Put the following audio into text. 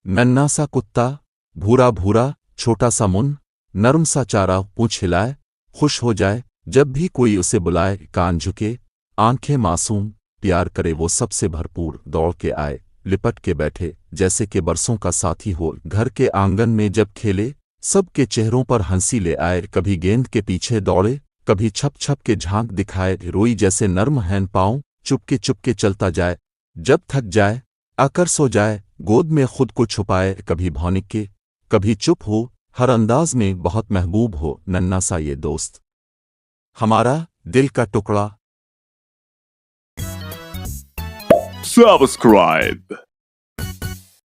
नन्ना सा कुत्ता, भूरा भूरा, छोटा सा मुंह, नरम सा चारा, पूंछ हिलाए, खुश हो जाए जब भी कोई उसे बुलाए, कान झुके, आंखें मासूम, प्यार करे वो सबसे भरपूर, दौड़ के आए, लिपट के बैठे जैसे कि बरसों का साथी हो, घर के आंगन में जब खेले सबके चेहरों पर हंसी ले आए, कभी गेंद के पीछे दौड़े, कभी छप छप के झांक दिखाए, रोई जैसे नर्म हैन पाँव, चुपके चलता जाए, जब थक जाए आकर सो जाए, गोद में खुद को छुपाए, कभी भौनिक के, कभी चुप हो, हर अंदाज में बहुत महबूब हो, नन्ना सा ये दोस्त हमारा दिल का टुकड़ा। Subscribe.